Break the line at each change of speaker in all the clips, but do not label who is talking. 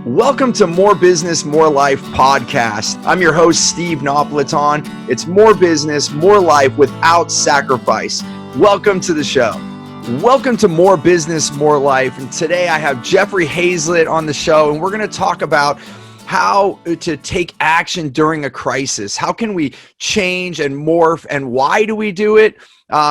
Welcome to More Business, More Life podcast. I'm your host, Steve Napolitan. It's more business, more life without sacrifice. Welcome to the show. Welcome to More Business, More Life. And today I have Jeffrey Hayzlett on the show, and we're going to talk about how to take action during a crisis. How can we change and morph, and why do we do it?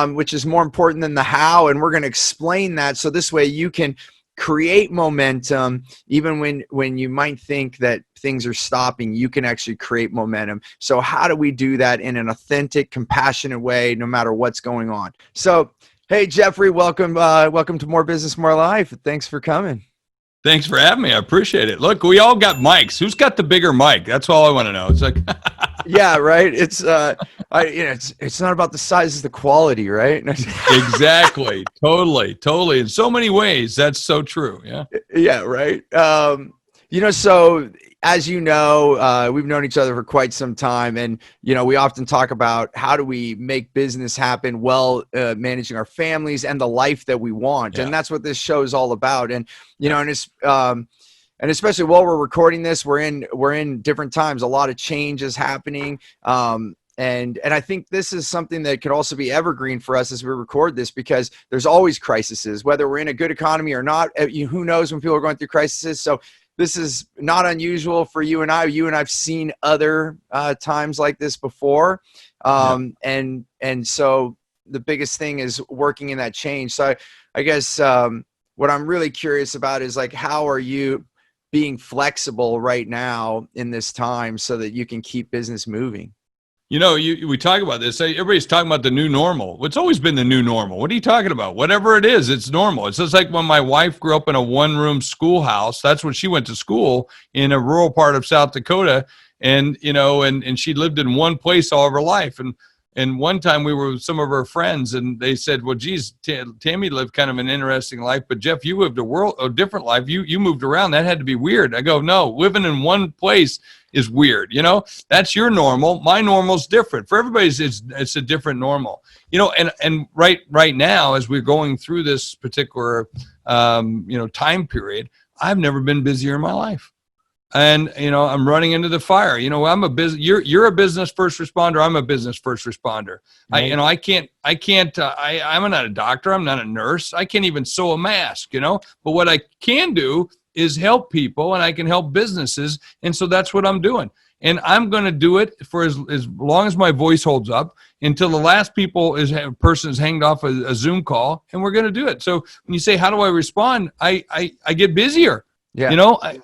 Which is more important than the how. And we're going to explain that so this way you can create momentum. Even when you might think that things are stopping, you can actually create momentum. So how do we do that in an authentic, compassionate way, no matter what's going on? So, hey, Jeffrey, welcome to More Business, More Life. Thanks for coming.
Thanks for having me. I appreciate it. Look, we all got mics. Who's got the bigger mic? That's all I want to know. It's like,
yeah, right. It's it's not about the size, it's the quality, right?
Exactly. Totally. In so many ways, that's so true. Yeah.
Yeah. Right. So as you know, we've known each other for quite some time, and we often talk about how do we make business happen while managing our families and the life that we want, and that's what this show is all about. And and it's and especially while we're recording this, we're in different times. A lot of change is happening. And I think this is something that could also be evergreen for us as we record this, because there's always crises, whether we're in a good economy or not. Who knows when people are going through crises? So this is not unusual for you and I. You and I've seen other times like this before. And so the biggest thing is working in that change. So I guess what I'm really curious about is, like, how are you being flexible right now in this time so that you can keep business moving?
We talk about this. Everybody's talking about the new normal. It's always been the new normal. What are you talking about? Whatever it is, it's normal. It's just like when my wife grew up in a one-room schoolhouse. That's when she went to school in a rural part of South Dakota. And, and she lived in one place all of her life. And one time we were with some of her friends, and they said, well, geez, Tammy lived kind of an interesting life, but Jeff, you lived a different life. You moved around. That had to be weird. I go, no, living in one place is weird. That's your normal. My normal's different. For everybody's, it's a different normal. And right now, as we're going through this particular, time period, I've never been busier in my life. And, I'm running into the fire. I'm you're a business first responder. I'm a business first responder. Right. I'm not a doctor. I'm not a nurse. I can't even sew a mask, but what I can do is help people, and I can help businesses. And so that's what I'm doing. And I'm going to do it for as long as my voice holds up, until the last person is hanged off a Zoom call, and we're going to do it. So when you say, how do I respond? I get busier. Yeah.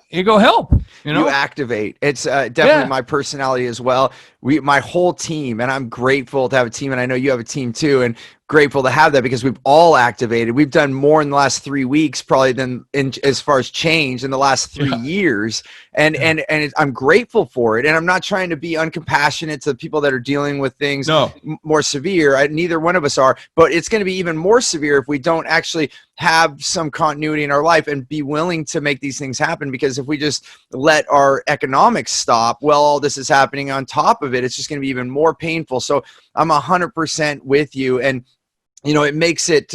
You go help.
You activate. It's definitely my personality as well. My whole team, and I'm grateful to have a team, and I know you have a team too, and grateful to have that, because we've all activated. We've done more in the last 3 weeks probably than as far as change in the last 3 years. And I'm grateful for it. And I'm not trying to be uncompassionate to people that are dealing with things more severe. Neither one of us are, but it's going to be even more severe if we don't actually have some continuity in our life and be willing to make these things happen. Because if we just let our economics stop, well, all this is happening on top of it, it's just going to be even more painful. So I'm 100% with you. And it makes it,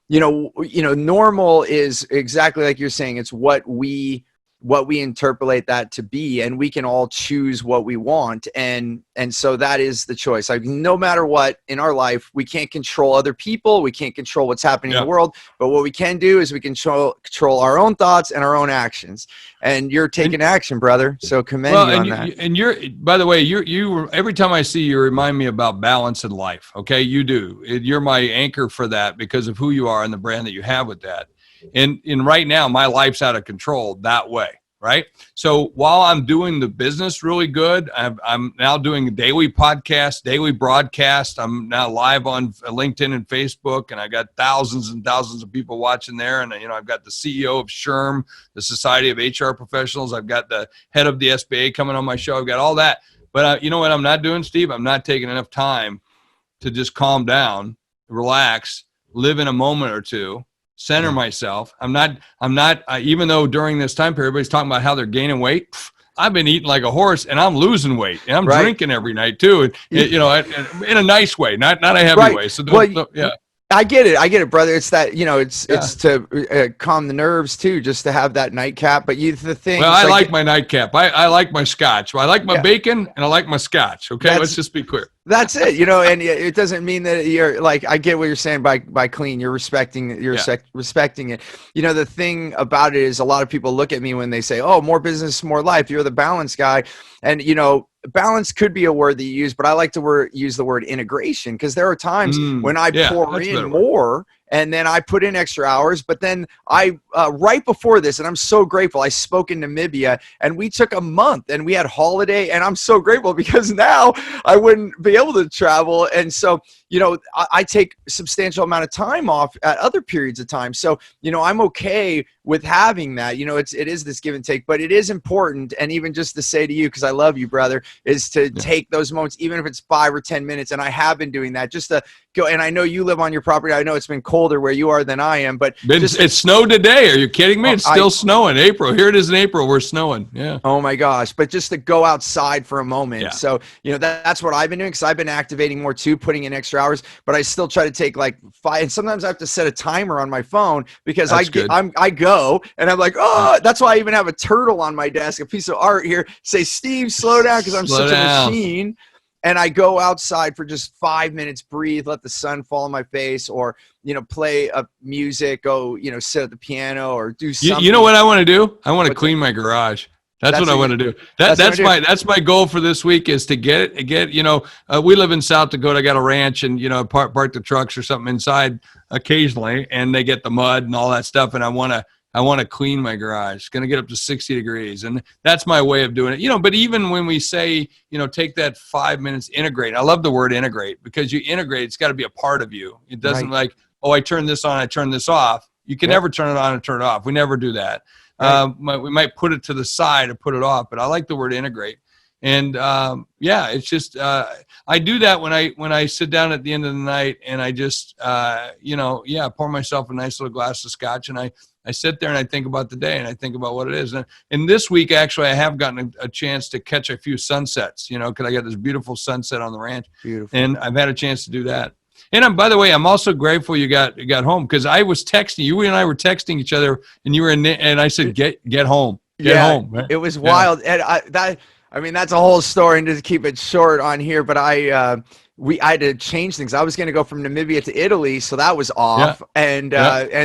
normal is exactly like you're saying. It's what we interpolate that to be, and we can all choose what we want. And so that is the choice. Like, no matter what in our life, we can't control other people. We can't control what's happening in the world, but what we can do is we can control our own thoughts and our own actions. And you're taking action, brother. So commend you on that.
And by the way, you every time I see you, remind me about balance in life. Okay. You do. You're my anchor for that, because of who you are and the brand that you have with that. And right now, my life's out of control that way, right? So while I'm doing the business really good, I'm now doing a daily podcast, daily broadcast. I'm now live on LinkedIn and Facebook, and I got thousands and thousands of people watching there. And, I've got the CEO of SHRM, the Society of HR Professionals. I've got the head of the SBA coming on my show. I've got all that. But you know what I'm not doing, Steve? I'm not taking enough time to just calm down, relax, live in a moment or two, center myself. I'm not, even though during this time period, everybody's talking about how they're gaining weight. I've been eating like a horse, and I'm losing weight, and I'm drinking every night too. And, in a nice way, not a heavy way. So
I get it, brother. It's that,
Yeah.
it's to calm the nerves too, just to have that nightcap. But the thing
Well,
is
I
like,
like my nightcap. I like my scotch. I like my
yeah,
bacon and I like my scotch. Okay, let's
that's
just be clear.
That's it, and it doesn't mean that you're like, I get what you're saying by clean. You're
Yeah.
respecting it. The thing about it is a lot of people look at me when they say, "Oh, more business, more life. You're the balance guy," and balance could be a word that you use, but I like to use the word integration, because there are times when I
Yeah,
pour
that's a
in
better word.
more and then I put in extra hours, but then I right before this, and I'm so grateful. I spoke in Namibia, and we took a month, and we had holiday, and I'm so grateful because now I wouldn't be able to travel. And so, I take substantial amount of time off at other periods of time. So, I'm okay with having that. It is this give and take, but it is important. And even just to say to you, because I love you, brother, is to
Yeah.
take those moments, even if it's 5 or 10 minutes. And I have been doing that, just to go. And I know you live on your property. I know it's been colder where you are than I am, but
It snowed today. Are you kidding me? It's
I,
still snowing. April. Here it is in April. We're snowing. Yeah.
oh my gosh. But just to go outside for a moment.
Yeah.
So, that's what I've been doing, because I've been activating more too, putting in extra hours, but I still try to take like 5. And sometimes I have to set a timer on my phone, because
That's good.
I go and I'm like,
Yeah.
oh, that's why I even have a turtle on my desk, a piece of art here, say, Steve, slow down, because I'm
Slow
such a
down.
machine. And I go outside for just 5 minutes, breathe, let the sun fall on my face, or, play a music, go, sit at the piano or do something.
You know what I want to do? I want to
What's that?
clean my garage. That's what
That's
I
what
want
you
to do.
that's what I do.
That's my goal for this week is to get we live in South Dakota. I got a ranch, and park the trucks or something inside occasionally, and they get the mud and all that stuff. And I want to clean my garage. It's going to get up to 60 degrees, and that's my way of doing it. But even when we say take that 5 minutes, integrate. I love the word integrate, because you integrate. It's got to be a part of you. It doesn't
Right.
like, oh, I turn this on, I turn this off. You can
Yep.
never turn it on and turn it off. We never do that.
Right.
We might put it to the side or put it off, but I like the word integrate. And it's just I do that when I sit down at the end of the night, and I just pour myself a nice little glass of scotch, and I sit there and I think about the day, and I think about what it is. And this week, actually, I have gotten a chance to catch a few sunsets, because I got this beautiful sunset on the ranch.
Beautiful.
And I've had a chance to do that. And by the way, I'm also grateful you got home, because I was texting you and I were texting each other, and you were and I said, get home, get home. Right?
It was wild. And I mean, that's a whole story, and to keep it short on here, but I had to change things. I was going to go from Namibia to Italy, so that was off. And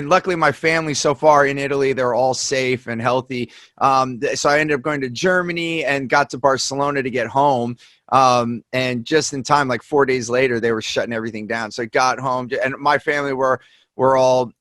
luckily my family so far in Italy, they're all safe and healthy. So I ended up going to Germany and got to Barcelona to get home. And just in time, like 4 days later, they were shutting everything down. So I got home, and my family were all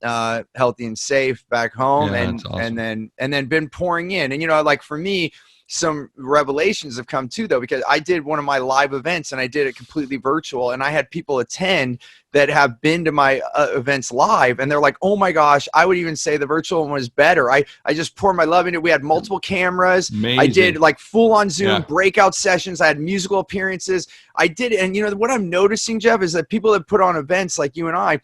healthy and safe back home.
Yeah,
and
that's awesome.
and then been pouring in. And like for me, some revelations have come too, though, because I did one of my live events, and I did it completely virtual, and I had people attend that have been to my events live, and they're like, oh my gosh, I would even say the virtual one was better. I just poured my love into it. We had multiple cameras.
Amazing.
I did like full on Zoom
Yeah.
breakout sessions. I had musical appearances. I did. And what I'm noticing, Jeff, is that people that put on events like you and I,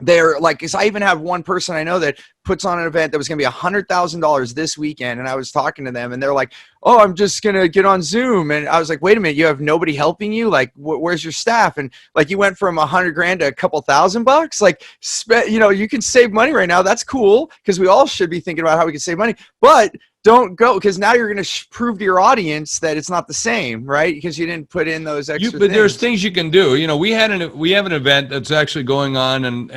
they're like, because I even have one person I know that puts on an event that was going to be $100,000 this weekend. And I was talking to them, and they're like, oh, I'm just going to get on Zoom. And I was like, wait a minute, you have nobody helping you? Like, where's your staff? And like, you went from $100,000 to a couple $1,000. Like, you can save money right now. That's cool, because we all should be thinking about how we can save money, but don't go, because now you're going to prove to your audience that it's not the same, right? Because you didn't put in those extra
But
things.
there's things you can do. We have an event that's actually going on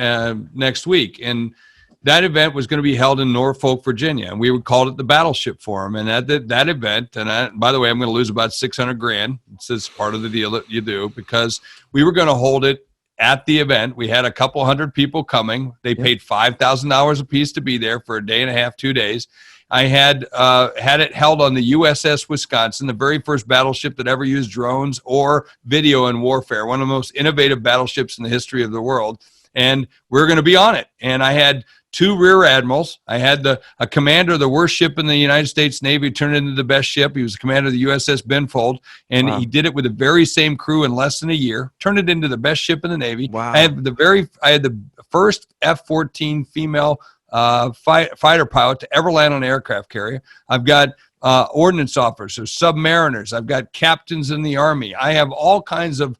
next week, and that event was going to be held in Norfolk, Virginia, and we called it the Battleship Forum. And at that event, and by the way, I'm going to lose about $600,000. It's part of the deal that you do, because we were going to hold it at the event. We had a couple hundred people coming. They paid $5,000 a piece to be there for a day and a half, 2 days. I had it held on the USS Wisconsin, the very first battleship that ever used drones or video in warfare, one of the most innovative battleships in the history of the world. And we're going to be on it. And I had 2 rear admirals. I had a commander of the worst ship in the United States Navy turned into the best ship. He was the commander of the USS Benfold, and He did it with the very same crew in less than a year. Turned it into the best ship in the Navy.
Wow.
I had the first F-14 female fighter pilot to ever land on an aircraft carrier. I've got ordnance officers, submariners. I've got captains in the Army. I have all kinds of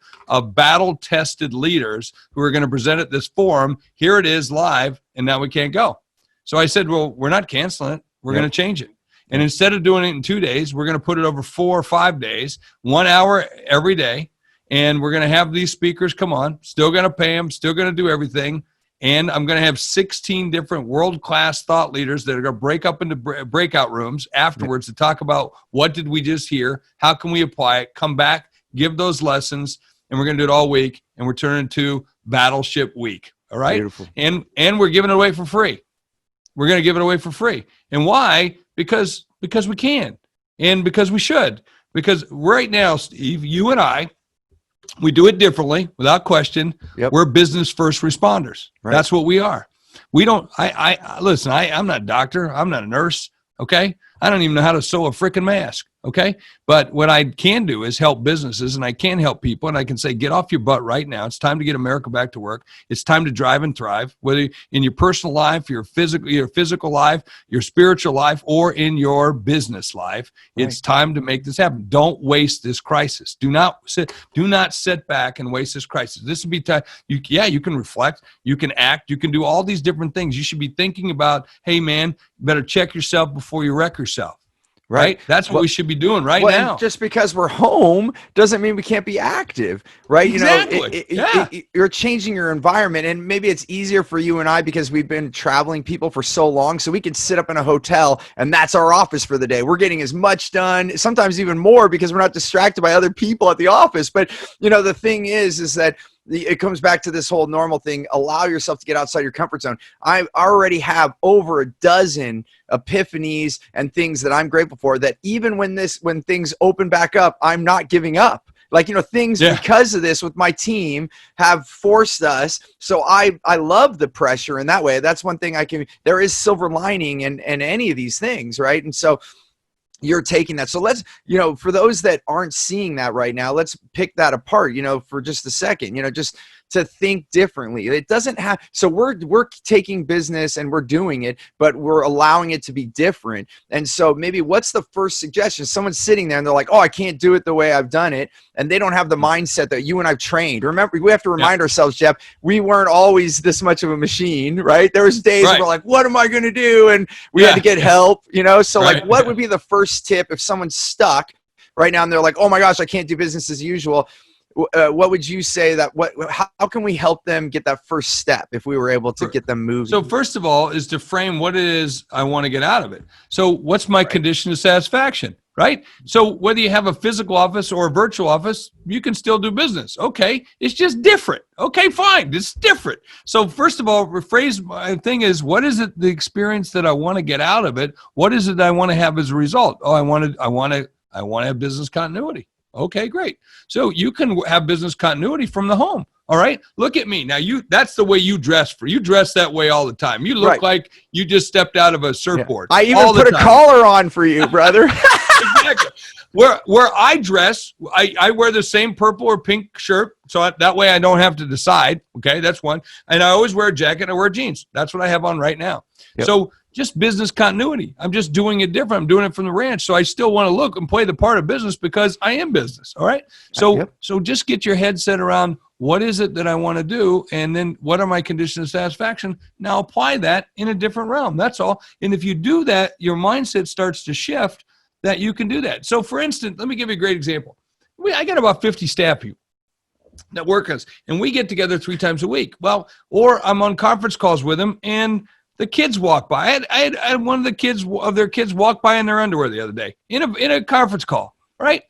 battle-tested leaders who are going to present at this forum. Here it is live, and now we can't go. So I said, well, we're not canceling it. We're going to change it. And instead of doing it in 2 days, we're going to put it over 4 or 5 days, 1 hour every day. And we're going to have these speakers come on, still going to pay them, still going to do everything. And I'm going to have 16 different world-class thought leaders that are going to break up into breakout rooms afterwards to talk about what did we just hear, how can we apply it, come back, give those lessons, and we're going to do it all week, and we're turning to Battleship Week, all right?
Beautiful.
And we're giving it away for free. We're going to give it away for free. And why? Because we can, and because we should. Because right now, Steve, you and I, we do it differently, without question. We're business first responders. Right. That's what we are. We don't, listen, I'm not a doctor. I'm not a nurse. Okay. I don't even know how to sew a freaking mask. Okay. But what I can do is help businesses, and I can help people, and I can say, get off your butt right now. It's time to get America back to work. It's time to drive and thrive, whether in your personal life, your physical life, your spiritual life, or in your business life. Right. It's time to make this happen. Don't waste this crisis. Do not sit back and waste this crisis. This would be time. You can reflect, you can act, you can do all these different things. You should be thinking about, hey man, you better check yourself before you wreck yourself. Right? That's what we should be doing now.
Just because we're home doesn't mean we can't be active, right?
Exactly.
You're changing your environment, and maybe it's easier for you and I because we've been traveling people for so long, so we can sit up in a hotel and that's our office for the day. We're getting as much done, sometimes even more, because we're not distracted by other people at the office. But the thing is that it comes back to this whole normal thing. Allow yourself to get outside your comfort zone. I already have over a dozen epiphanies and things that I'm grateful for, that even when things open back up, I'm not giving up. Things because of this with my team have forced us. So I love the pressure in that way. That's one thing there is silver lining in any of these things, right? And so you're taking that. So let's, for those that aren't seeing that right now, let's pick that apart, for just a second, just to think differently. It doesn't have, so we're taking business and we're doing it, but we're allowing it to be different. And so maybe what's the first suggestion? Someone's sitting there and they're like, oh, I can't do it the way I've done it. And they don't have the mindset that you and I've trained. Remember, we have to remind ourselves, Jeff, we weren't always this much of a machine, right? There was days where we're like, what am I going to do? And we had to get help, So what would be the first tip if someone's stuck right now and they're like, oh my gosh, I can't do business as usual? What would you say how can we help them get that first step if we were able to get them moving?
So first of all is to frame what it is I want to get out of it. So what's my condition of satisfaction, right? So whether you have a physical office or a virtual office, you can still do business. Okay. It's just different. Okay, fine. It's different. So first of all, rephrase my thing is, what is it, the experience that I want to get out of it? What is it I want to have as a result? Oh, I want to have business continuity. Okay, great. So you can have business continuity from the home. All right. Look at me. Now that's the way you dress You dress that way all the time. You look like you just stepped out of a surfboard.
I even put a collar on for you, brother.
Exactly. Where I dress, I wear the same purple or pink shirt. So that way I don't have to decide. Okay. That's one. And I always wear a jacket. I wear jeans. That's what I have on right now. Yep. So just business continuity. I'm just doing it different. I'm doing it from the ranch. So I still want to look and play the part of business because I am business. All right. So just get your head set around what is it that I want to do? And then what are my conditions of satisfaction? Now apply that in a different realm. That's all. And if you do that, your mindset starts to shift that you can do that. So for instance, let me give you a great example. I got about 50 staff people that work us, and we get together 3 times a week. Well, or I'm on conference calls with them, and the kids walk by. I had one of their kids walk by in their underwear the other day in a conference call, right?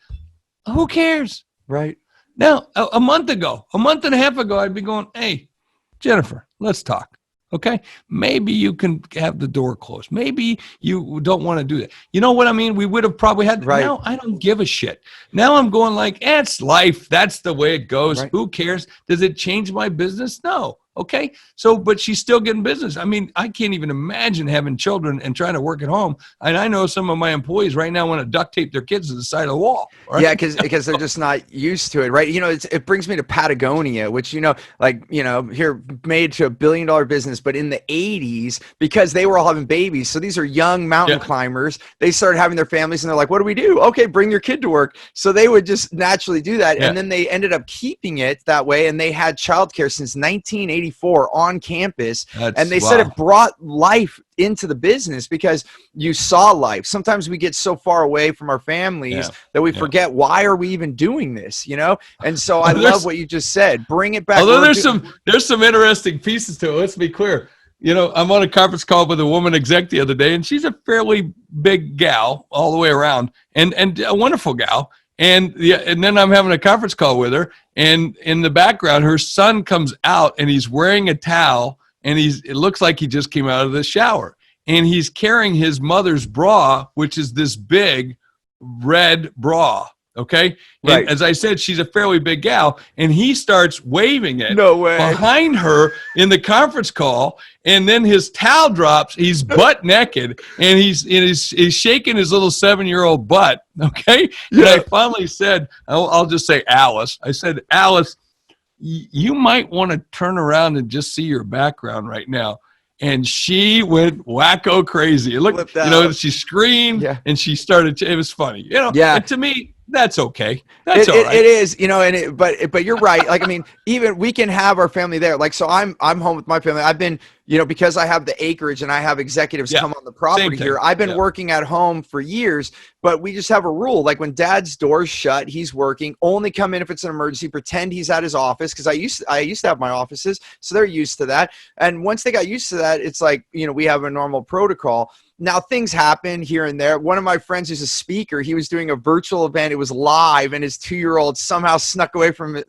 Who cares?
Right.
Now, a month and a half ago, I'd be going, hey, Jennifer, let's talk. Okay. Maybe you can have the door closed. Maybe you don't want to do that. You know what I mean? We would have probably had, now I don't give a shit. Now I'm going like, it's life. That's the way it goes. Right. Who cares? Does it change my business? No. Okay. So, but she's still getting business. I mean, I can't even imagine having children and trying to work at home. And I know some of my employees right now want to duct tape their kids to the side of the wall. Right?
Yeah, because they're just not used to it, right? It brings me to Patagonia, which here made to $1 billion business, but in the '80s, because they were all having babies, so these are young mountain climbers. They started having their families, and they're like, "What do we do? Okay, bring your kid to work." So they would just naturally do that, and then they ended up keeping it that way, and they had childcare since 1984 on campus, and they said it brought life into the business because you saw life. Sometimes we get so far away from our families that we forget, why are we even doing this, And so I love what you just said. Bring it back.
Although there's some interesting pieces to it. Let's be clear. I'm on a conference call with a woman exec the other day, and she's a fairly big gal all the way around, and a wonderful gal. And then I'm having a conference call with her, and in the background, her son comes out, and he's wearing a towel, and it looks like he just came out of the shower, and he's carrying his mother's bra, which is this big red bra. Okay. Right. And as I said, she's a fairly big gal, and he starts waving it behind her in the conference call. And then his towel drops. He's butt naked, and he's shaking his little 7-year-old butt. Okay. Yeah. And I finally said, I'll just say Alice. I said, Alice, you might want to turn around and just see your background right now. And she went wacko crazy. Look, she screamed and she started. It was funny, And to me, that's okay. That's all right.
It is, but you're right. Like, I mean, even we can have our family there. Like, so I'm home with my family. I've been, because I have the acreage and I have executives come on the property here. I've been working at home for years, but we just have a rule. Like, when Dad's door's shut, he's working. Only come in if it's an emergency. Pretend he's at his office, because I used to have my offices, so they're used to that. And once they got used to that, it's like, we have a normal protocol. Now, things happen here and there. One of my friends who's a speaker, he was doing a virtual event. It was live, and his 2-year-old somehow snuck away from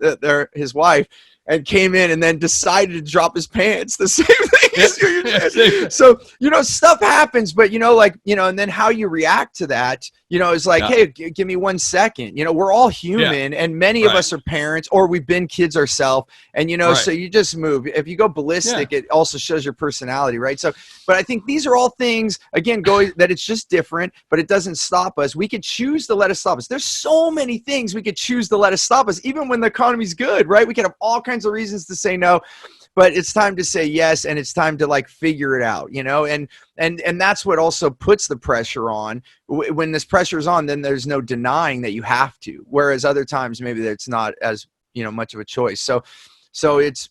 his wife and came in and then decided to drop his pants. The same thing as you did. So, stuff happens, but, and then how you react to that, is like, hey, give me 1 second. We're all human, and many of us are parents, or we've been kids ourselves. And, so you just move. If you go ballistic, it also shows your personality, right? So, but I think these are all things, again, that it's just different, but it doesn't stop us. We could choose to let us stop us. There's so many things we could choose to let us stop us, even when the economy's good, right? We could have all kinds of reasons to say no, but it's time to say yes, and it's time to figure it out, and that's what also puts the pressure on. When this pressure is on, then there's no denying that you have to, whereas other times maybe it's not as much of a choice. So it's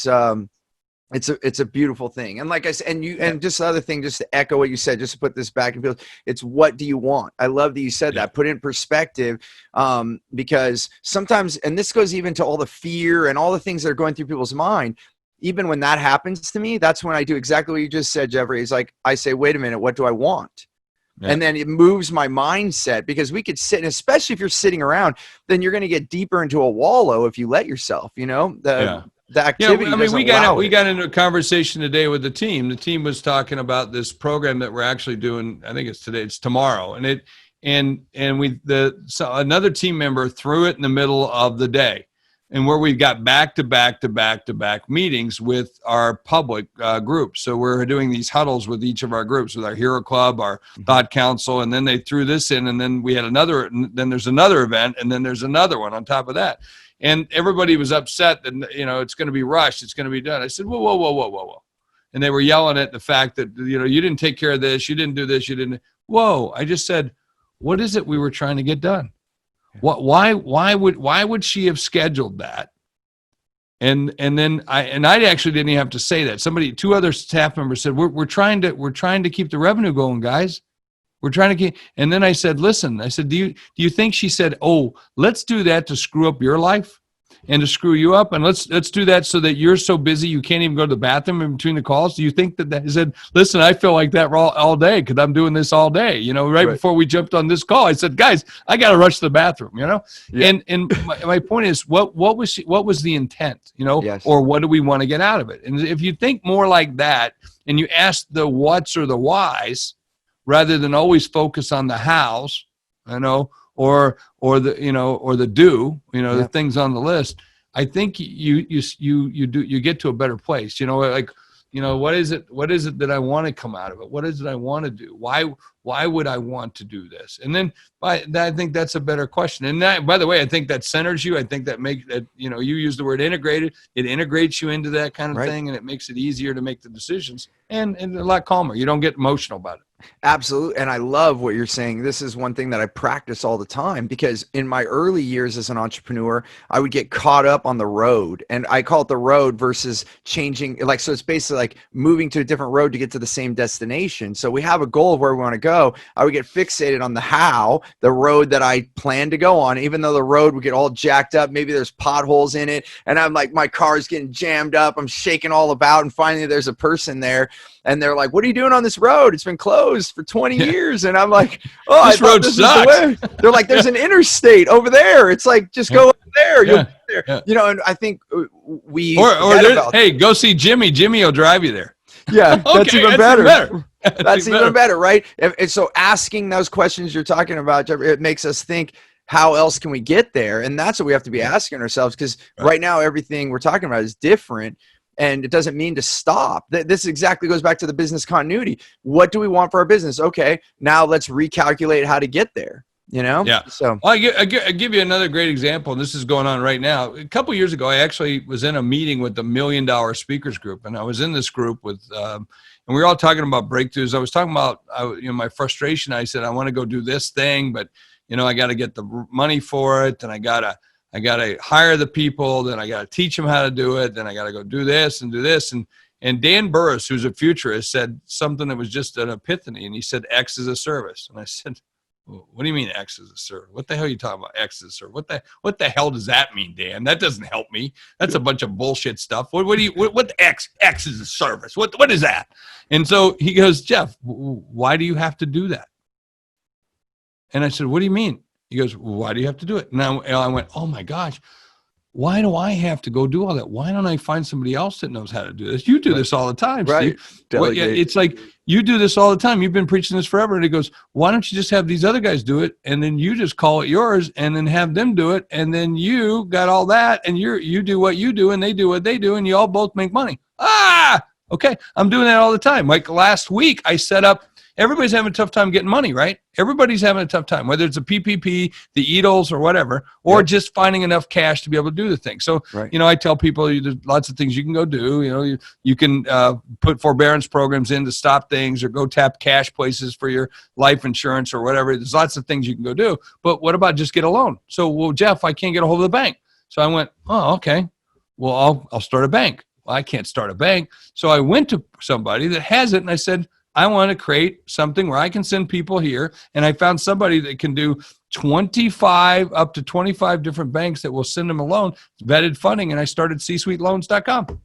a beautiful thing. And like I said, and just the other thing, just to echo what you said, just to put this back in field, it's what do you want? I love that you said that. Put it in perspective, because sometimes, and this goes even to all the fear and all the things that are going through people's mind. Even when that happens to me, that's when I do exactly what you just said, Jeffrey. It's like, I say, wait a minute, what do I want? Yeah. And then it moves my mindset, because we could sit, and especially if you're sitting around, then you're going to get deeper into a wallow if you let yourself, the activity.
I mean, we got into a conversation today with the team. The team was talking about this program that we're actually doing. I think it's today, it's tomorrow. And another team member threw it in the middle of the day. And where we've got back to back meetings with our public groups. So we're doing these huddles with each of our groups, with our Hero Club, our Thought Council, and then they threw this in, and then we had then there's another event, and then there's another one on top of that. And everybody was upset that, it's going to be rushed, it's going to be done. I said, whoa. And they were yelling at the fact that, you didn't take care of this, you didn't do this, you didn't. Whoa, I just said, what is it we were trying to get done? Why would she have scheduled that? And then I actually didn't even have to say that. Two other staff members said, we're trying to keep the revenue going, guys. We're trying to keep. And then I said, listen, do you think she said, oh, let's do that to screw up your life and to screw you up, and let's do that so that you're so busy you can't even go to the bathroom in between the calls? Do you think that he said, listen, I feel like that all day because I'm doing this all day, right before we jumped on this call, I said, guys, I got to rush to the bathroom, and my point is, what was the intent, yes. Or what do we want to get out of it? And if you think more like that, and you ask the what's or the whys, rather than always focus on the hows, or the do, the things on the list, I think you get to a better place. Like, what is it that I want to come out of it? What is it I want to do? Why would I want to do this? And then I think that's a better question. And that, by the way, I think that centers you. I think that makes that, you use the word integrated. It integrates you into that kind of thing, and it makes it easier to make the decisions and a lot calmer. You don't get emotional about it.
Absolutely. And I love what you're saying. This is one thing that I practice all the time, because in my early years as an entrepreneur, I would get caught up on the road, and I call it the road versus changing. So it's basically like moving to a different road to get to the same destination. So we have a goal of where we want to go. I would get fixated on the road that I planned to go on, even though the road would get all jacked up. Maybe there's potholes in it, and I'm like, my car's getting jammed up. I'm shaking all about. And finally there's a person there, and they're like, "What are you doing on this road? It's been closed for 20 years. And I'm like, "Oh,
this road sucks."
The way. They're like, "There's an interstate over there. It's like, just go over there. You'll be there." And I think we
hey, go see Jimmy. Jimmy will drive you there.
Yeah, that's even better. That's
even
even better, right? And so asking those questions you're talking about, Jeffrey, it makes us think, how else can we get there? And that's what we have to be asking ourselves, because right now everything we're talking about is different. And it doesn't mean to stop. This exactly goes back to the business continuity. What do we want for our business? Okay, now let's recalculate how to get there.
Yeah.
So
I give you another great example. And this is going on right now. A couple of years ago, I actually was in a meeting with the $1 Million Speakers Group, and I was in this group with, and we were all talking about breakthroughs. I was talking about, my frustration. I said, I want to go do this thing, but I got to get the money for it, and I got to hire the people, then I got to teach them how to do it, then I got to go do this and do this. And Dan Burris, who's a futurist, said something that was just an epiphany, and he said, X is a service. And I said, what do you mean X is a service? What the hell are you talking about, X is a service? What the hell does that mean, Dan? That doesn't help me. That's a bunch of bullshit stuff. What the X is a service? What is that? And so he goes, Jeff, why do you have to do that? And I said, what do you mean? He goes, why do you have to do it? And I went, oh my gosh, why do I have to go do all that? Why don't I find somebody else that knows how to do this? You do this all the time,
right?
Steve. It's like, you do this all the time. You've been preaching this forever. And he goes, why don't you just have these other guys do it? And then you just call it yours, and then have them do it. And then you got all that, and you do what you do, and they do what they do, and you all both make money. Okay. I'm doing that all the time. Like last week, I set up, everybody's having a tough time getting money, right? Everybody's having a tough time, whether it's a PPP, the EDLs, or whatever, or just finding enough cash to be able to do the thing. So, I tell people there's lots of things you can go do. You can put forbearance programs in to stop things, or go tap cash places for your life insurance or whatever. There's lots of things you can go do. But what about just get a loan? So, well, Jeff, I can't get a hold of the bank. So I went, oh, okay. Well, I'll start a bank. Well, I can't start a bank. So I went to somebody that has it, and I said, I want to create something where I can send people here. And I found somebody that can do 25 up to 25 different banks that will send them a loan, vetted funding. And I started csuiteloans.com.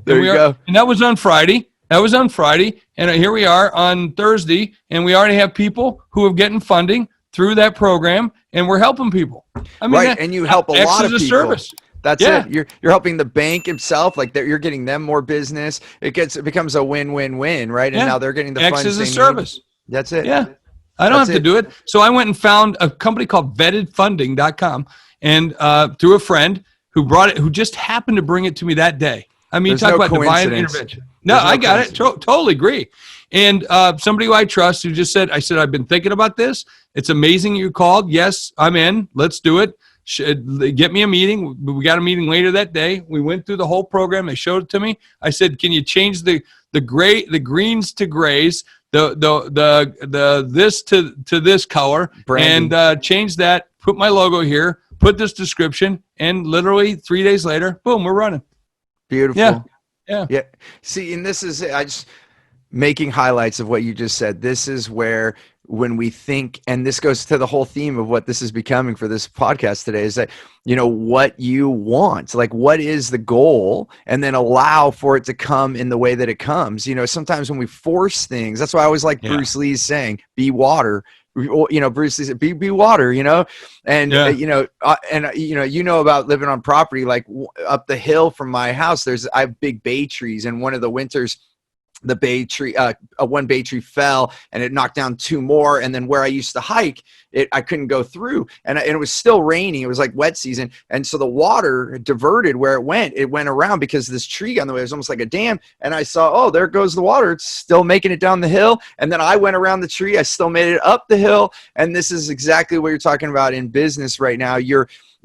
There you go.
And that was on Friday. And here we are on Thursday. And we already have people who are getting funding through that program. And we're helping people. I mean,
and you help a lot of people.
Service.
That's it. You're helping the bank itself, like you're getting them more business. It becomes a win-win-win, right? And now they're getting the funds.
X is a service.
That's it.
Yeah. I don't have to do it. So I went and found a company called vettedfunding.com, and through a friend who just happened to bring it to me that day. I mean, talk about divine intervention. No, I got it. Totally agree. And somebody who I trust who just said, I've been thinking about this. It's amazing you called. Yes, I'm in. Let's do it. Get me a meeting. We got a meeting later that day. We went through the whole program. They showed it to me. I said, can you change the greens to grays, the this to this color, branding, and change that, put my logo here, put this description, and literally 3 days later, boom, we're running.
Beautiful.
Yeah.
See, and this is it. I just making highlights of what you just said. This is where, when we think, and this goes to the whole theme of what this is becoming for this podcast today, is that, what you want, like what is the goal, and then allow for it to come in the way that it comes. Sometimes when we force things, that's why I always like Bruce Lee's saying, be water. Bruce Lee said, be water, and, about living on property, like up the hill from my house, I have big bay trees, and one of the winters, the bay tree, one bay tree fell and it knocked down two more. And then where I used to hike, I couldn't go through, and it was still raining. It was like wet season. And so the water diverted where it went around because this tree on the way, it was almost like a dam. And I saw, oh, there goes the water. It's still making it down the hill. And then I went around the tree. I still made it up the hill. And this is exactly what you're talking about in business right now.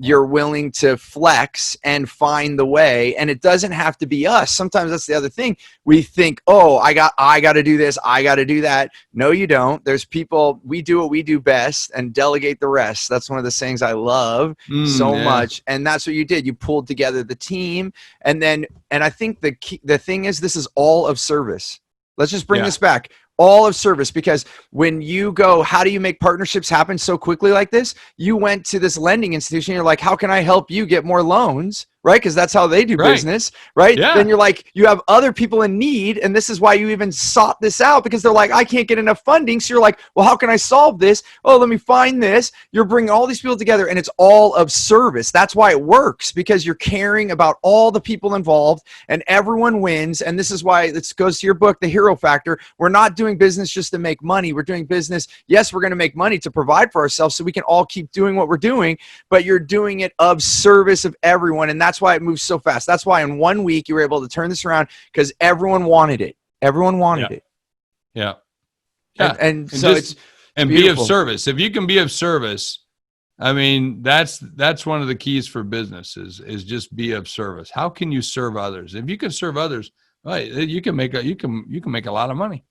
You're willing to flex and find the way, and it doesn't have to be us. Sometimes that's the other thing. We think, oh, I got to do this, I got to do that. No, you don't. There's people, we do what we do best and delegate the rest. That's one of the sayings I love so much. And that's what you did. You pulled together the team, and I think the thing is, this is all of service. Let's just bring this back. All of service, because when you go, how do you make partnerships happen so quickly like this? You went to this lending institution. You're like, how can I help you get more loans? Right? Because that's how they do business, right?
Yeah.
Then you're like, you have other people in need. And this is why you even sought this out, because they're like, I can't get enough funding. So you're like, well, how can I solve this? Oh, let me find this. You're bringing all these people together, and it's all of service. That's why it works, because you're caring about all the people involved and everyone wins. And this is why this goes to your book, The Hero Factor. We're not doing business just to make money. We're doing business. Yes, we're going to make money to provide for ourselves so we can all keep doing what we're doing, but you're doing it of service of everyone. And that's why it moves so fast. That's why in 1 week you were able to turn this around, because everyone wanted it. Everyone wanted it.
Yeah.
And so it's
be of service. If you can be of service, I mean, that's one of the keys for business is just be of service. How can you serve others? If you can serve others, right, you can make a lot of money.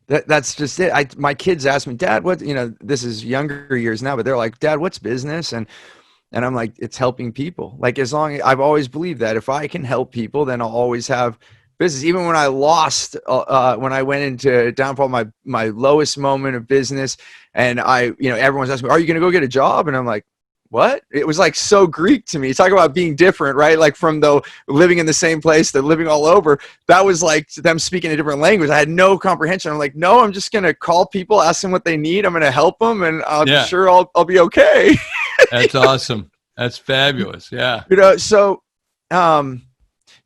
That's just it. My kids ask me, Dad, what, this is younger years now, but they're like, Dad, what's business? And I'm like, it's helping people. Like, as long as I've always believed that if I can help people, then I'll always have business. Even when I lost, when I went into downfall, my lowest moment of business, and everyone's asking me, are you going to go get a job? And I'm like, what? It was like so Greek to me. Talk about being different, right? Like from the living in the same place to living all over. That was like them speaking a different language. I had no comprehension. I'm like, no, I'm just going to call people, ask them what they need. I'm going to help them, and I'm sure I'll be okay.
That's awesome. That's fabulous. Yeah.
So, I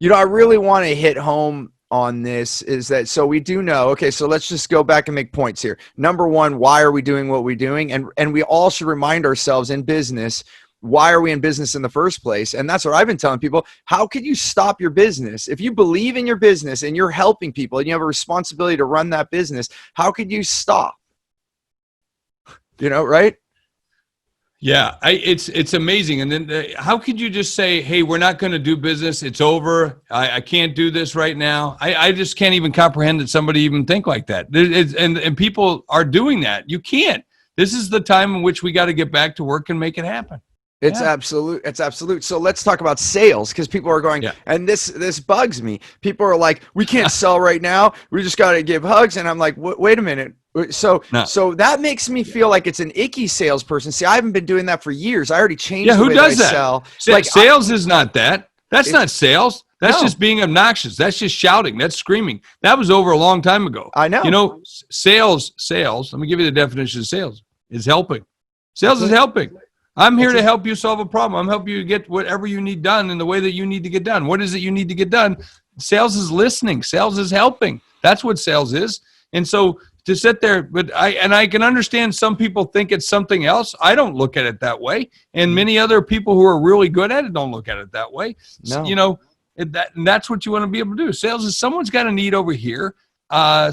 really want to hit home on this is that, so we do know, okay, so let's just go back and make points here. Number one, why are we doing what we're doing? And we all should remind ourselves in business, why are we in business in the first place? And that's what I've been telling people. How could you stop your business? If you believe in your business and you're helping people and you have a responsibility to run that business, how could you stop? Right?
Yeah, it's amazing. And then how could you just say, hey, we're not going to do business. It's over. I can't do this right now. I just can't even comprehend that somebody even think like that. And people are doing that. You can't. This is the time in which we got to get back to work and make it happen.
It's absolute. It's absolute. So let's talk about sales, because people are going, and this bugs me. People are like, we can't sell right now. We just got to give hugs. And I'm like, wait a minute. So that makes me feel like it's an icky salesperson. See, I haven't been doing that for years. I already changed the way
who does that?
Sell.
Sales is not that. That's not sales. That's just being obnoxious. That's just shouting. That's screaming. That was over a long time ago.
I know.
Sales, let me give you the definition of sales, is helping. Sales is helping. I'm here to help you solve a problem. I'm helping you get whatever you need done in the way that you need to get done. What is it you need to get done? Sales is listening. Sales is helping. That's what sales is. And so to sit there, I can understand some people think it's something else. I don't look at it that way. And many other people who are really good at it don't look at it that way.
No.
And that's what you want to be able to do. Sales is someone's got a need over here.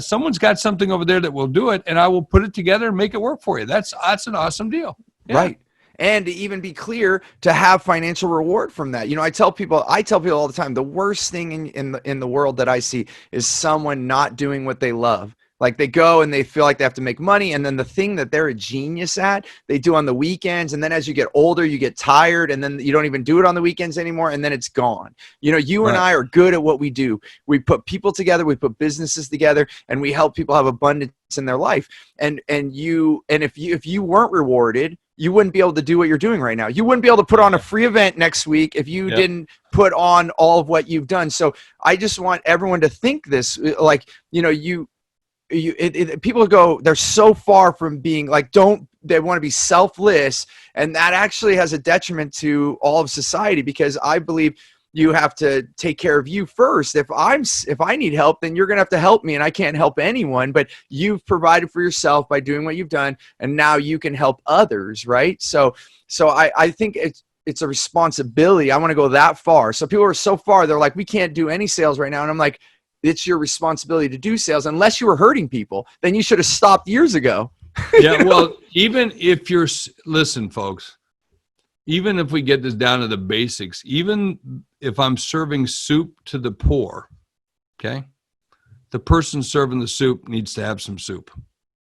Someone's got something over there that will do it, and I will put it together and make it work for you. That's an awesome deal. Yeah.
Right. And to even be clear, to have financial reward from that. I tell people all the time, the worst thing in the world that I see is someone not doing what they love. Like, they go and they feel like they have to make money, and then the thing that they're a genius at, they do on the weekends, and then as you get older, you get tired, and then you don't even do it on the weekends anymore, and then it's gone. You and I are good at what we do. We put people together, we put businesses together, and we help people have abundance in their life. And if you weren't rewarded, you wouldn't be able to do what you're doing right now. You wouldn't be able to put on a free event next week if you didn't put on all of what you've done. So I just want everyone to think this, like, people go, they're so far from being like, they want to be selfless. And that actually has a detriment to all of society, because I believe you have to take care of you first. If I need help, then you're going to have to help me, and I can't help anyone, but you've provided for yourself by doing what you've done, and now you can help others, right? So I think it's a responsibility. I want to go that far. So people are so far, they're like, we can't do any sales right now. And I'm like, it's your responsibility to do sales. Unless you were hurting people, then you should have stopped years ago.
Yeah. Well, even if listen, folks, even if we get this down to the basics, even if I'm serving soup to the poor, okay, the person serving the soup needs to have some soup.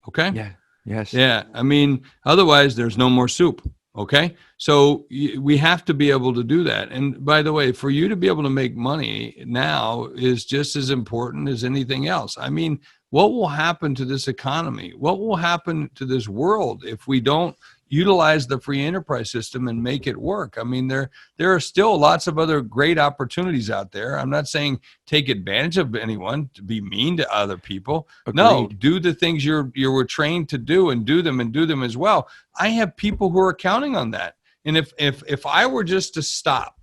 Okay.
Yeah. Yes.
Yeah. I mean, otherwise there's no more soup. Okay. So we have to be able to do that. And by the way, for you to be able to make money now is just as important as anything else. I mean, what will happen to this economy? What will happen to this world if we don't utilize the free enterprise system and make it work? I mean, there are still lots of other great opportunities out there. I'm not saying take advantage of anyone, to be mean to other people.
Agreed.
No, do the things you were trained to do, and do them as well. I have people who are counting on that. And if I were just to stop,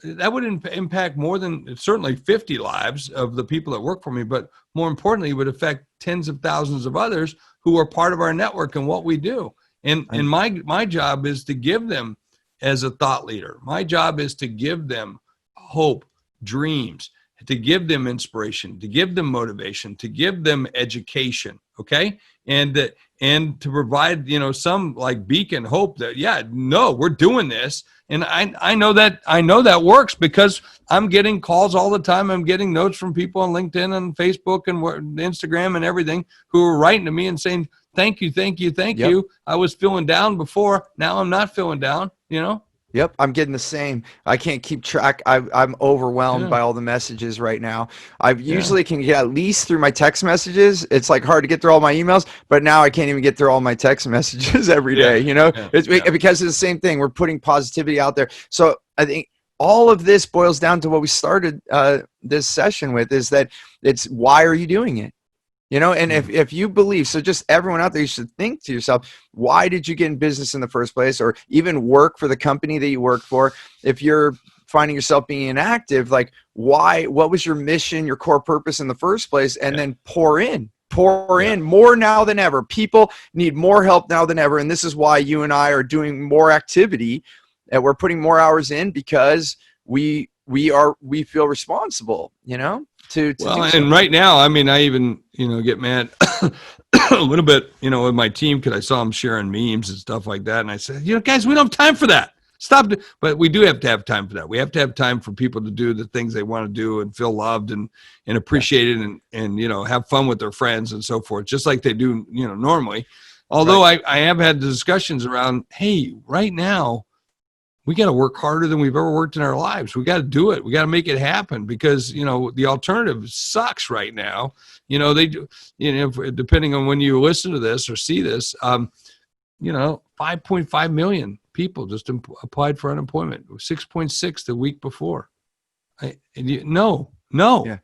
that would impact more than certainly 50 lives of the people that work for me, but more importantly, it would affect tens of thousands of others who are part of our network and what we do. And my job is to give them, as a thought leader, my job is to give them hope, dreams, to give them inspiration, to give them motivation, to give them education. Okay. And to provide, some like beacon hope that, we're doing this. And I know that works because I'm getting calls all the time. I'm getting notes from people on LinkedIn and Facebook and Instagram and everything who are writing to me and saying, thank you. Yep. I was feeling down before. Now I'm not feeling down,
Yep, I'm getting the same. I can't keep track. I'm overwhelmed by all the messages right now. I usually can get at least through my text messages. It's like hard to get through all my emails, but now I can't even get through all my text messages every day. It's because it's the same thing. We're putting positivity out there. So I think all of this boils down to what we started this session with, is that it's, why are you doing it? And if you believe, so just everyone out there, you should think to yourself, why did you get in business in the first place, or even work for the company that you work for? If you're finding yourself being inactive, like what was your mission, your core purpose in the first place? And then pour in more now than ever. People need more help now than ever. And this is why you and I are doing more activity, and we're putting more hours in, because we feel responsible, to
and right now, I mean, I even, get mad a little bit, with my team, because I saw them sharing memes and stuff like that. And I said, guys, we don't have time for that. Stop. But we do have to have time for that. We have to have time for people to do the things they want to do and feel loved and appreciated and have fun with their friends and so forth, just like they do, normally. Although I have had discussions around, hey, right now, we got to work harder than we've ever worked in our lives. We got to do it. We got to make it happen, because, the alternative sucks right now. They do, depending on when you listen to this or see this, 5.5 million people just applied for unemployment. 6.6 the week before. No.
Yeah.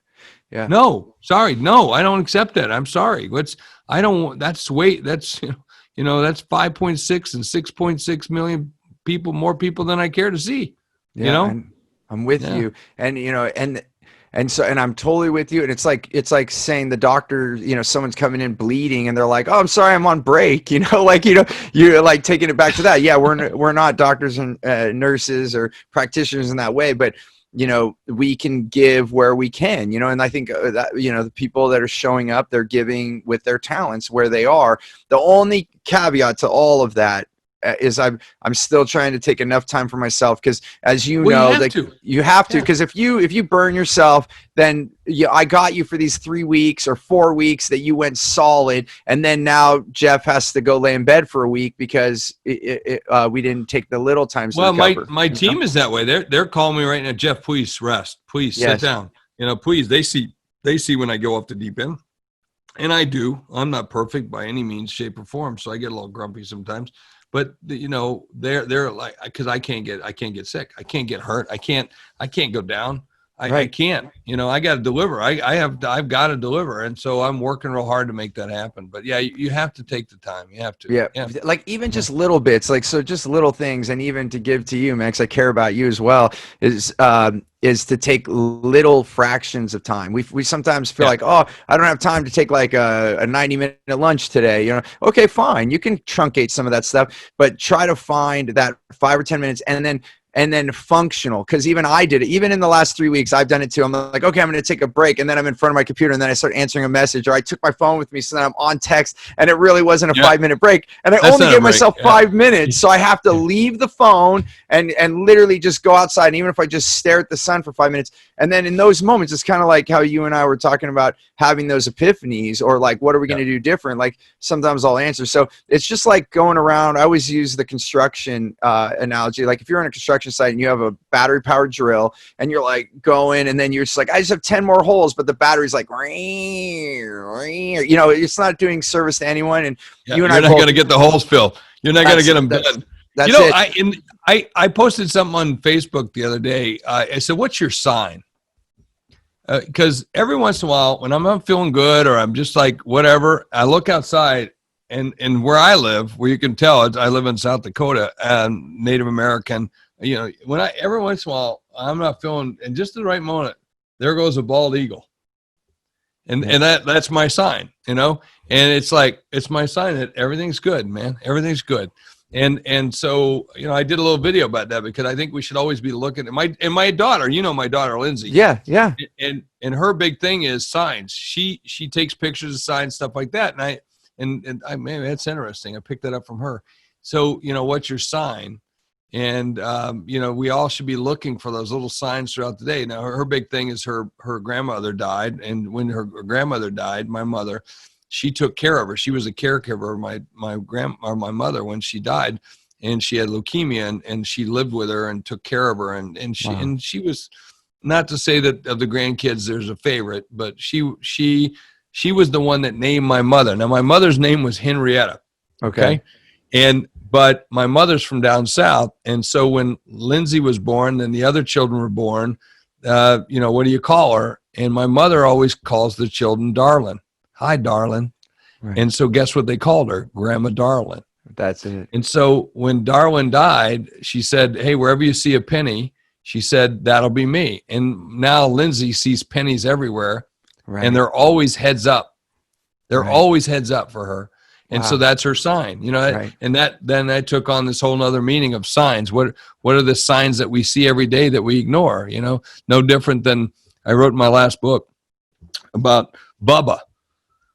No, sorry. No, I don't accept that. I'm sorry. That's 5.6 and 6.6 million people, more people than I care to see.
I'm with you, and and I'm totally with you. And it's like saying the doctor, someone's coming in bleeding, and they're like, "Oh, I'm sorry, I'm on break." You're like taking it back to that. Yeah, we're not doctors and nurses or practitioners in that way, but we can give where we can. And I think that the people that are showing up, they're giving with their talents where they are. The only caveat to all of that is I'm still trying to take enough time for myself, because as you have to, because if you burn yourself, then I got you for these 3 weeks or 4 weeks that you went solid, and then now Jeff has to go lay in bed for a week because we didn't take the little times to recover.
My team is that way. They're calling me right now, Jeff, please rest, please sit down, please. They see when I go off the deep end, and I do. I'm not perfect by any means, shape, or form, so I get a little grumpy sometimes. But they're like, because I can't get sick, I can't get hurt, I can't go down. I can't, I got to deliver. I've got to deliver. And so I'm working real hard to make that happen. But yeah, you have to take the time. You have to.
Yeah. Like even just little bits, like, so just little things. And even to give to you, Max, I care about you as well, is to take little fractions of time. We sometimes feel like, oh, I don't have time to take like a 90-minute lunch today. Okay, fine. You can truncate some of that stuff, but try to find that 5 or 10 minutes and then functional. Because even I did it. Even in the last 3 weeks, I've done it too. I'm like, okay, I'm going to take a break. And then I'm in front of my computer and then I start answering a message, or I took my phone with me so that I'm on text, and it really wasn't a 5-minute break. And I only gave myself 5 minutes. So I have to leave the phone and literally just go outside. And even if I just stare at the sun for 5 minutes, and then in those moments, it's kind of like how you and I were talking about having those epiphanies, or like, what are we going to do different? Like sometimes I'll answer. So it's just like going around. I always use the construction analogy. Like if you're on a construction site and you have a battery powered drill and you're like going, and then you're just like, I just have 10 more holes, but the battery's like, it's not doing service to anyone. And
you're not going to get the holes filled. You're not going to get them done.
That's
it. I posted something on Facebook the other day. I said, what's your sign? Because every once in a while, when I'm not feeling good or I'm just like whatever, I look outside, and where I live, where you can tell, I live in South Dakota, Native American. Every once in a while, I'm not feeling, and just at the right moment, there goes a bald eagle, and that's my sign, and it's like, it's my sign that everything's good, man, everything's good. And so, I did a little video about that, because I think we should always be looking at my daughter, my daughter, Lindsay.
Yeah.
And her big thing is signs. She takes pictures of signs, stuff like that. And I maybe that's interesting. I picked that up from her. So, what's your sign? And, we all should be looking for those little signs throughout the day. Now, her big thing is her grandmother died. And when her grandmother died, my mother, she took care of her. She was a caregiver of my mother when she died, and she had leukemia, and she lived with her and took care of her. And she was, not to say that of the grandkids there's a favorite, but she was the one that named my mother. Now, my mother's name was Henrietta. Okay. But my mother's from down south. And so when Lindsay was born and the other children were born, what do you call her? And my mother always calls the children Darlin. Hi, Darlin. Right. And so guess what they called her? Grandma Darlin.
That's it.
And so when Darwin died, she said, hey, wherever you see a penny, she said, that'll be me. And now Lindsay sees pennies everywhere. Right. And they're always heads up. They're always heads up for her. And so that's her sign, and then I took on this whole nother meaning of signs. What are the signs that we see every day that we ignore? No different than I wrote in my last book about Bubba.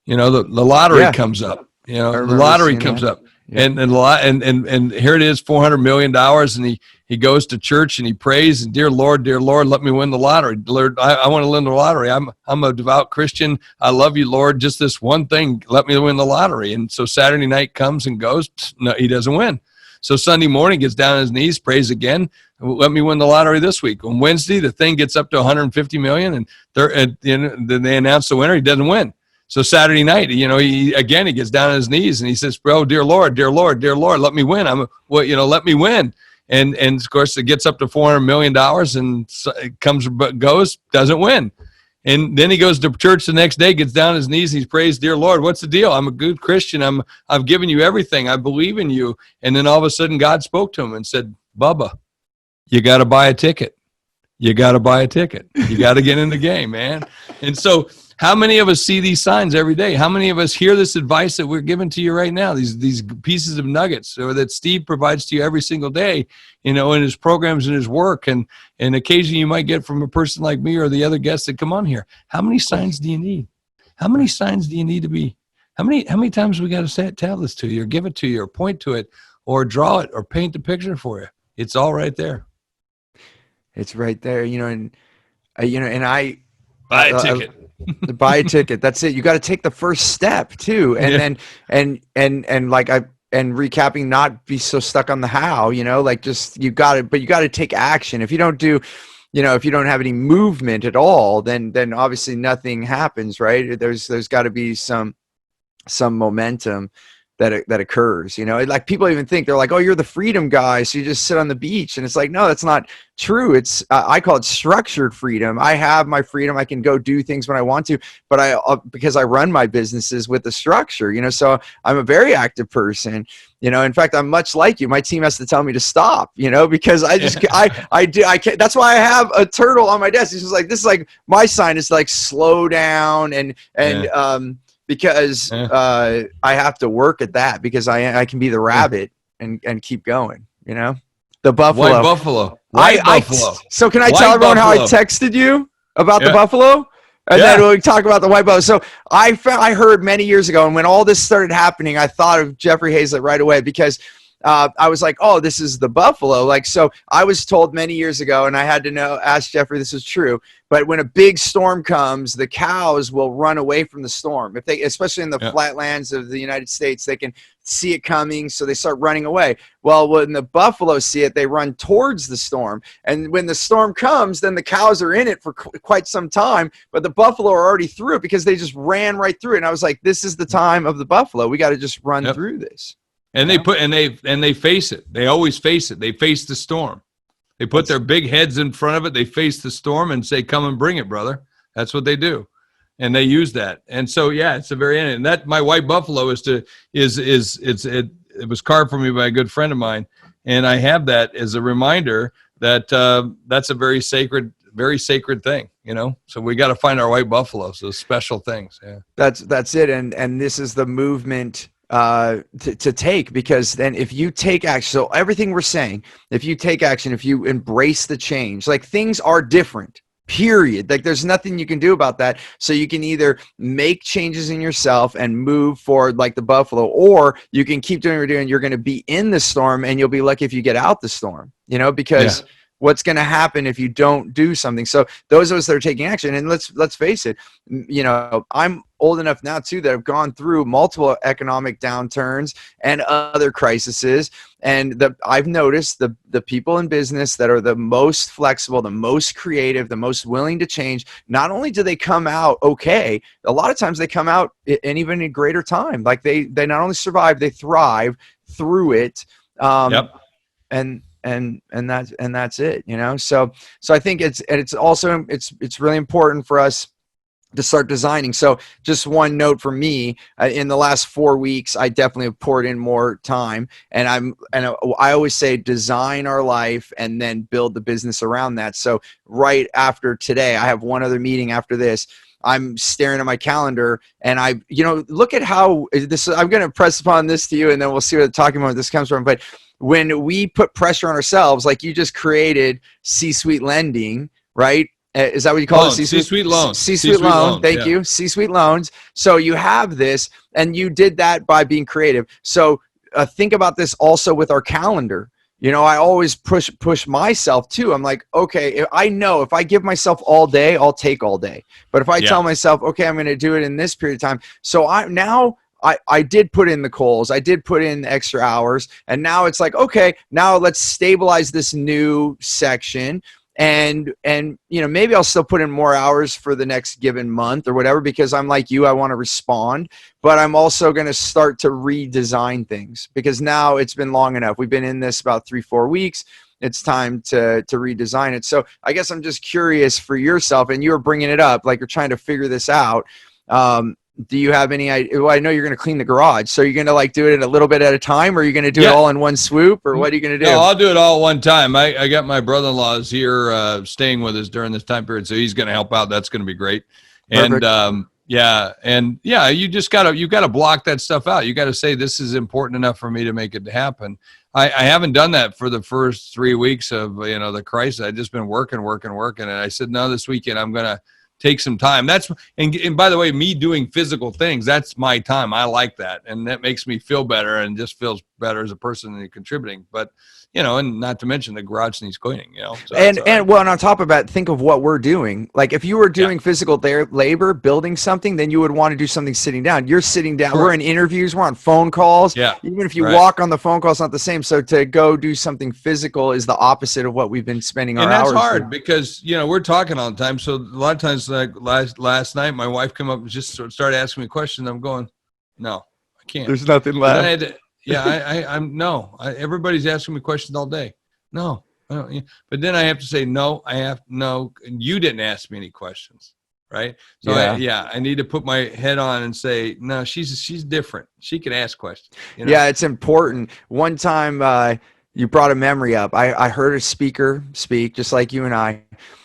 The lottery comes up. The lottery comes up. Yeah. And here it is, $400 million, and he goes to church and he prays, and dear Lord, let me win the lottery. Lord, I want to win the lottery. I'm a devout Christian. I love you, Lord. Just this one thing, let me win the lottery. And so Saturday night comes and goes. No, he doesn't win. So Sunday morning, gets down on his knees, prays again. Let me win the lottery this week. On Wednesday, the thing gets up to 150 million, and then they announce the winner. He doesn't win. So Saturday night, he gets down on his knees and he says, bro, dear Lord, let me win. Let me win. And of course it gets up to $400 million, and it comes, goes, doesn't win. And then he goes to church the next day, gets down on his knees, and he prays, dear Lord, what's the deal? I'm a good Christian. I've given you everything. I believe in you. And then all of a sudden God spoke to him and said, Bubba, you got to buy a ticket. You got to buy a ticket. You got to get in the game, man. And so, how many of us see these signs every day? How many of us hear this advice that we're giving to you right now? These pieces of nuggets, or that Steve provides to you every single day, in his programs and his work, and occasionally you might get from a person like me or the other guests that come on here. How many signs do you need? How many signs do you need to be? How many times we got to tell this to you, or give it to you, or point to it, or draw it, or paint the picture for you? It's all right there.
It's right there, and I
buy a ticket.
Buy a ticket. That's it. You got to take the first step too, and then and recapping, not be so stuck on the how. Just you got to take action. If you don't do, if you don't have any movement at all, then obviously nothing happens, right? There's got to be some momentum. that occurs. Like people even think they're like, oh, you're the freedom guy, so you just sit on the beach, and it's like, no, that's not true. It's I call it structured freedom. I have my freedom. I can go do things when I want to, but because I run my businesses with the structure. So I'm a very active person. In fact, I'm much like you. My team has to tell me to stop, because I can't. That's why I have a turtle on my desk. It's just like, this is like my sign is like slow down because I have to work at that, because I can be the rabbit and keep going, the buffalo.
White buffalo. White buffalo.
So can I
White
tell everyone
buffalo.
how I texted you about the buffalo? And then we'll talk about the white buffalo. So I heard many years ago, and when all this started happening, I thought of Jeffrey Hayzlett right away, because I was like, oh, this is the buffalo. Like, so I was told many years ago, and I had to ask Jeffrey, this is true. But when a big storm comes, the cows will run away from the storm. Especially in the flatlands of the United States, they can see it coming, so they start running away. Well, when the buffalo see it, they run towards the storm. And when the storm comes, then the cows are in it for quite some time, but the buffalo are already through it because they just ran right through it. And I was like, this is the time of the buffalo. We got to just run through this.
And they face it. They always face it. They face the storm. They put their big heads in front of it. They face the storm and say, "Come and bring it, brother." That's what they do, and they use that. And so, it's the very end. And that my white buffalo it was carved for me by a good friend of mine, and I have that as a reminder that that's a very sacred thing. So we got to find our white buffaloes, those special things. Yeah,
that's it. And this is the movement to take, because then if you take action, so everything we're saying, if you take action, if you embrace the change, like, things are different, period. Like, there's nothing you can do about that. So you can either make changes in yourself and move forward like the buffalo, or you can keep doing what you're doing. You're going to be in the storm, and you'll be lucky if you get out the storm, because what's going to happen if you don't do something? So those of us that are taking action, and let's face it, I'm old enough now too that have gone through multiple economic downturns and other crises, and I've noticed the people in business that are the most flexible, the most creative, the most willing to change, not only do they come out okay, a lot of times they come out in even a greater time. Like, they not only survive, they thrive through it. And that's it, so I think it's also really important for us to start designing. So just one note for me, in the last 4 weeks, I definitely have poured in more time, and I always say design our life and then build the business around that. So right after today, I have one other meeting after this. I'm staring at my calendar, and look at how this, I'm going to press upon this to you, and then we'll see where the talking about this comes from. But when we put pressure on ourselves, like you just created C-suite lending, right? Is that what you call it?
C-suite loans.
C-suite loan. Thank you. C-suite loans. So you have this, and you did that by being creative. So think about this also with our calendar. I always push myself too. I'm like, okay, I know if I give myself all day, I'll take all day. But if I tell myself, okay, I'm going to do it in this period of time. So I did put in the coals, I did put in extra hours, and now it's like, okay, now let's stabilize this new section. And maybe I'll still put in more hours for the next given month or whatever, because I'm like you, I want to respond, but I'm also going to start to redesign things, because now it's been long enough. We've been in this about 3-4 weeks. It's time to redesign it. So I guess I'm just curious for yourself, and you were bringing it up, like you're trying to figure this out. Do you have any idea? Well, I know you're going to clean the garage, so you're going to like do it a little bit at a time, or you're going to do it all in one swoop, or what are you going to do?
No, I'll do it all at one time. I got my brother-in-law's here staying with us during this time period, so he's going to help out. That's going to be great.
Perfect.
And you just gotta block that stuff out. You got to say, this is important enough for me to make it happen. I haven't done that for the first 3 weeks of the crisis. I've just been working, and I said, no, this weekend I'm going to take some time. And by the way, me doing physical things, that's my time. I like that. And that makes me feel better, and just feels better as a person and contributing. But, and not to mention the garage needs cleaning, So
and on top of that, think of what we're doing. Like, if you were doing physical labor, building something, then you would want to do something sitting down. You're sitting down. Sure. We're in interviews. We're on phone calls.
Yeah.
Even if you walk on the phone call, it's not the same. So to go do something physical is the opposite of what we've been spending our hours.
And that's hard because, we're talking all the time. So a lot of times, like last night, my wife came up and just started asking me questions. I'm going, no, I can't.
There's nothing
And
left.
then I had to, I'm no. Everybody's asking me questions all day. No, I don't, but then I have to say no. You didn't ask me any questions, right? So I need to put my head on and say no. She's different. She can ask questions. You know?
Yeah, it's important. One time you brought a memory up. I heard a speaker speak just like you and I,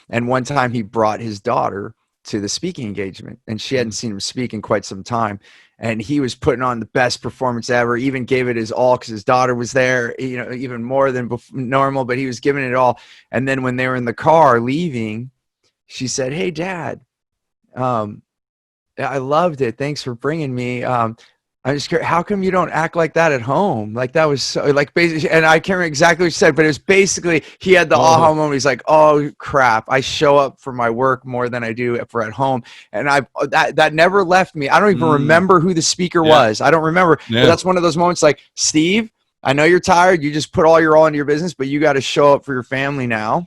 and one time he brought his daughter to the speaking engagement, and she hadn't seen him speak in quite some time. And he was putting on the best performance ever, even gave it his all because his daughter was there, even more than normal, but he was giving it all. And then when they were in the car leaving, she said, "Hey, Dad, I loved it. Thanks for bringing me. I'm just curious, how come you don't act like that at home?" Like that was so, like basically, and I can't remember exactly what she said, but it was basically he had the aha moment. He's like, "Oh crap, I show up for my work more than I do for at home," and that never left me. I don't even remember who the speaker was. I don't remember. But that's one of those moments. Like, Steve, I know you're tired. You just put all your all into your business, but you got to show up for your family now.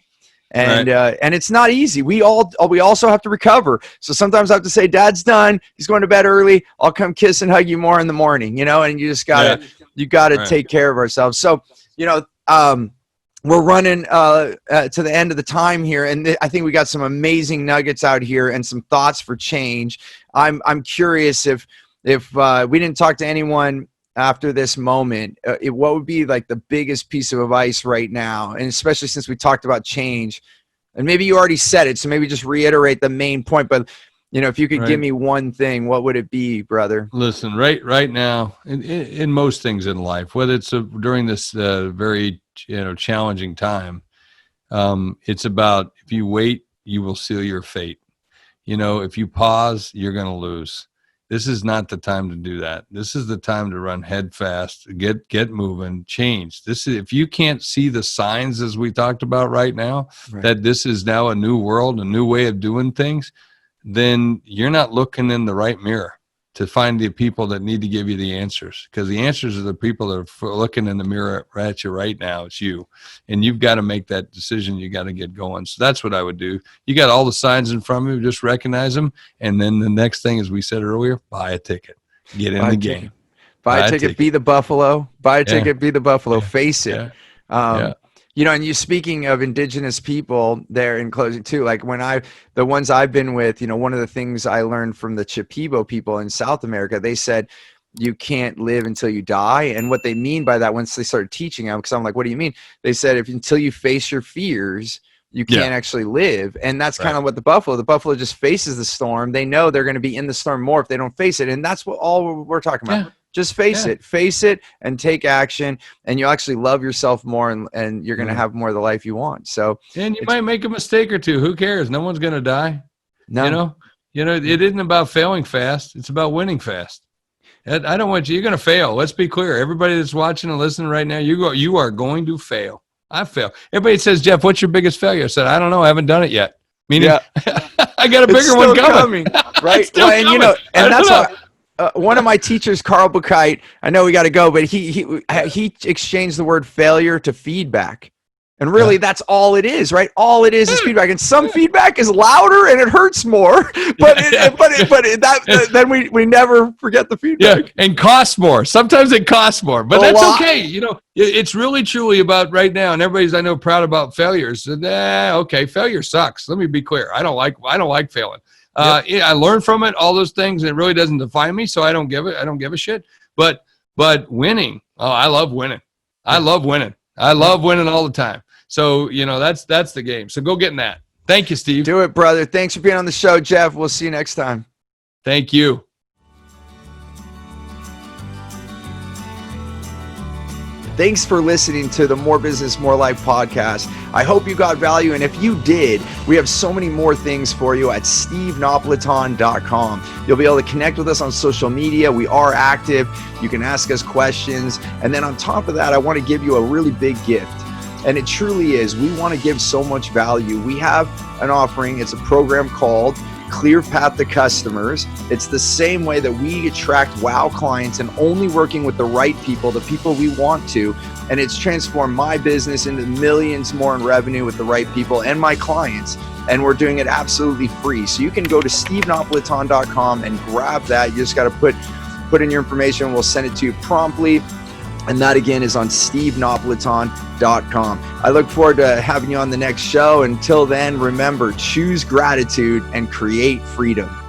And and it's not easy. We also have to recover. So sometimes I have to say, Dad's done. He's going to bed early. I'll come kiss and hug you more in the morning, and you just gotta take care of ourselves. So, we're running to the end of the time here, and I think we got some amazing nuggets out here and some thoughts for change. I'm curious if we didn't talk to anyone after this moment, what would be like the biggest piece of advice right now? And especially since we talked about change, and maybe you already said it, so maybe just reiterate the main point. But if you could give me one thing, what would it be, brother?
Listen, right now, in most things in life, whether it's during this very challenging time, it's about if you wait, you will seal your fate. If you pause, you're going to lose. This is not the time to do that. This is the time to run head fast, get moving, change. This is, if you can't see the signs as we talked about right now, that this is now a new world, a new way of doing things, then you're not looking in the right mirror to find the people that need to give you the answers, because the answers are the people that are looking in the mirror at you right now. It's you, and you've got to make that decision. You got to get going. So that's what I would do. You got all the signs in front of you, just recognize them. And then the next thing, as we said earlier, buy a ticket, get in the game,
buy a ticket, be the Buffalo, buy a ticket, be the Buffalo, face it. And you, speaking of indigenous people there in closing too, like the ones I've been with, one of the things I learned from the Shipibo people in South America, they said, you can't live until you die. And what they mean by that, once they started teaching them, because I'm like, what do you mean? They said, until you face your fears, you can't actually live. And that's kind of what the Buffalo just faces the storm. They know they're going to be in the storm more if they don't face it. And that's what all we're talking about. Just face it and take action, and you'll actually love yourself more, and you're going to have more of the life you want. So,
and you might make a mistake or two. Who cares? No one's going to die.
No.
It isn't about failing fast. It's about winning fast. I don't want you. You're going to fail. Let's be clear. Everybody that's watching and listening right now, you are going to fail. I fail. Everybody says, Jeff, what's your biggest failure? I said, I don't know. I haven't done it yet. Meaning, I got a bigger one coming.
Right? And that's why. One of my teachers, Carl Buchheit, I know we got to go, but he exchanged the word failure to feedback. And really, that's all it is, right? All it is feedback. And some feedback is louder and it hurts more, then we never forget the feedback.
Yeah, and costs more. Sometimes it costs more, but that's okay. It's really truly about right now, and everybody's, I know, proud about failures. Okay, failure sucks. Let me be clear. I don't like failing. I learned from it, all those things, and it really doesn't define me, so I don't give a shit. But winning, I love winning. I love winning. I love winning all the time. So, that's the game. So go get in that. Thank you, Steve.
Do it, brother. Thanks for being on the show, Jeff. We'll see you next time.
Thank you.
Thanks for listening to the More Business, More Life podcast. I hope you got value, and if you did, we have so many more things for you at stevenapolitan.com. You'll be able to connect with us on social media. We are active. You can ask us questions. And then on top of that, I want to give you a really big gift. And it truly is. We want to give so much value. We have an offering. It's a program called Clear Path to Customers. It's the same way that we attract wow clients and only working with the right people, the people we want to. And it's transformed my business into millions more in revenue with the right people and my clients. And we're doing it absolutely free. So you can go to stevenapolitan.com and grab that. You just got to put put in your information. We'll send it to you promptly. And that again is on stevenapolitan.com. I look forward to having you on the next show. Until then, remember, choose gratitude and create freedom.